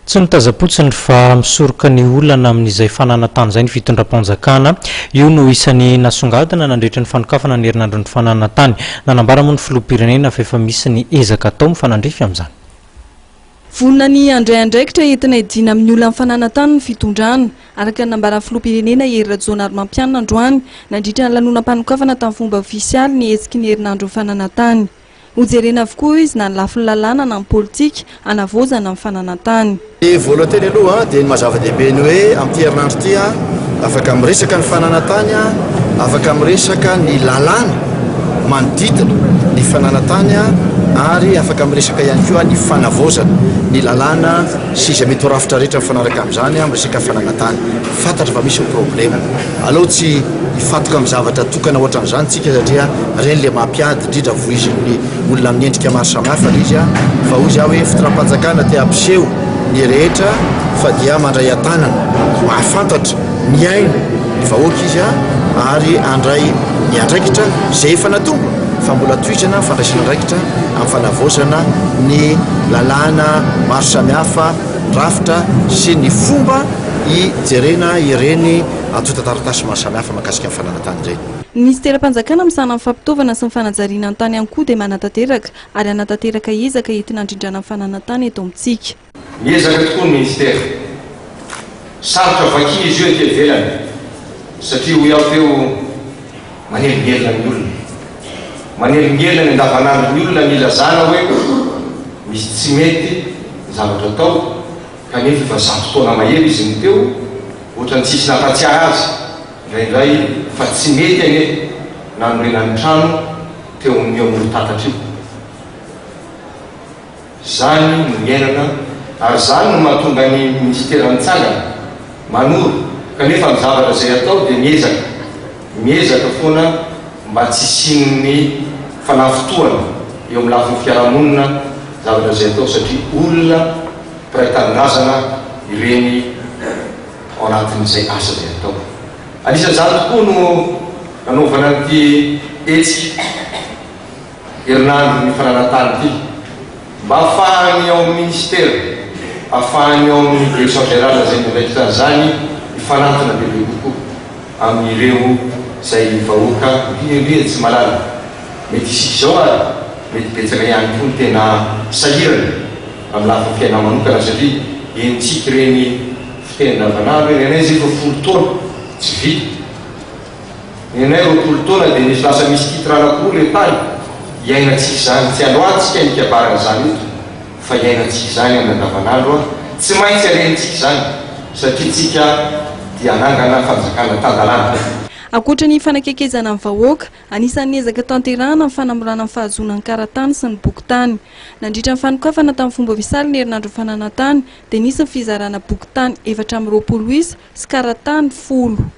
Tsy nitazapotsiny fa misoroka ny olana amin'izay fananatany izay ny fitondram-panjakana io no isan'ny nasongadina nandritra ny fanokafana ny herinandro ny fananatany. Nanambara moa ny filoham-pirenena fa efa misy ny ezaka atao mifanandrify amin'izany. Vonona ny andray andraikitra entina idina amin'ny olona fananatany ny fitondrana araka ny nambaran'ny filoham-pirenena Hery Rajaonarymampianina androany nandritra ny lanonam-panokafana tamin'ny fomba ofisialy ny hetsiky ny herinandro fananatany. Hojerena avokoa izy na ny lafiny lalàna na ny politika hanavozana ny fananatany. Voalohany aloha dia ny mazava-dehibe ny hoe amin'ity herinandro ity afaka miresaka ny fananatany, afaka miresaka ny lalàna manodidina ny fananatany ary afaka miresaka ihany koa ny fanavozana ny lalàna sy izay mety ho rafitra rehetra mifanaraka amin'izany miresaka fananatany. Fantatra fa misy problema aleo tsy ifatoka amin'ny zavatra tokana ohatra amin'izany tsika satria reny le mampiady indrindra voizin'ny olona amin'ny endrika maro samihafa izy fa hoy izy hoe fitondram-panjakana te ampiseho ny rehetra fa dia mandray antanana mahafantatra miaina ny vahoaka izy ary andray ny andraikitra izay efa natombo fa mbola tohizana fandraisana andraikitra amin'ny fanavozana ny lalàna maro samihafa rafitra sy ny fomba hijerena ireny atotan-taratasy maro samihafa mahakasika ny fananatany ireny. Ny ministeram-panjakana misana amin'ny fampitaovana sy ny fanajariana an-tany ihany koa dia manatanteraka ary hanatanteraka ezaka entina handrindrana ny fananatany eto amintsika. Miezaka tokoa ny ministera sarotra vakia izy io ety ivelany satria ho iaho teo manelingelina ny olona manelingelina ny andavanandro ny olona milazana hoe misy tsy mety zavatra atao kanefa efa zato taona mahely izy ny teo ohatrany tsisy nampatsiahy azy indraindray fa tsy mety ane nanorenany trano teo amin'ny amoro-tatatra io zany no miainana ary zany no mahatonga ny ministera mitsangana manoro kanefa amin'ny zavatra izay atao dia miezaka foana mba tsy hisian'ny fanafotoana eo amin'ny lafin'ny fiarahamonina zavatra izay atao satria olona mpiray-tanindrazana ireny ao anatin'izay asa izay atao. Anisan'izany tokoa no nanaovana ity hetsika herinandro ny fananatany ity mba ahafahany ao amin'ny ministera ahafahany ao amin'ny direction générale izay niraikitra zany hifanantona bebe kokoa amin'ireo izay vahoaka indrindra tsy malala mety isika zao ary mety betsaka ihany koa ny tena sahirana amin'ny lafiny fiainana manokana satria entsika ireny fiteny andavanandro eny anay zay fa 10 taona tsy vita ny anay 20 taona dia nisy lasa misy titrana-koa le tany iaina tsika zany tsy androantsika nikabarana zany eto fa iainantsika zany amin'ny andavanandro tsy maintsy arentsika zany satria tsika dia anangana fanjakana tandalana. Ankoatra ny fanakekezana amin'ny vahoaka, anisan'ny ezaka tanterahana amin'ny fanamorana ny fahazonan'ny karatany sy ny bokitany. Nandritra ny fanokafana tamin'ny fomba ofisaly ny herinandro fananatany dia nisy ny fizarana bokitany 420 isa sy karatany 10.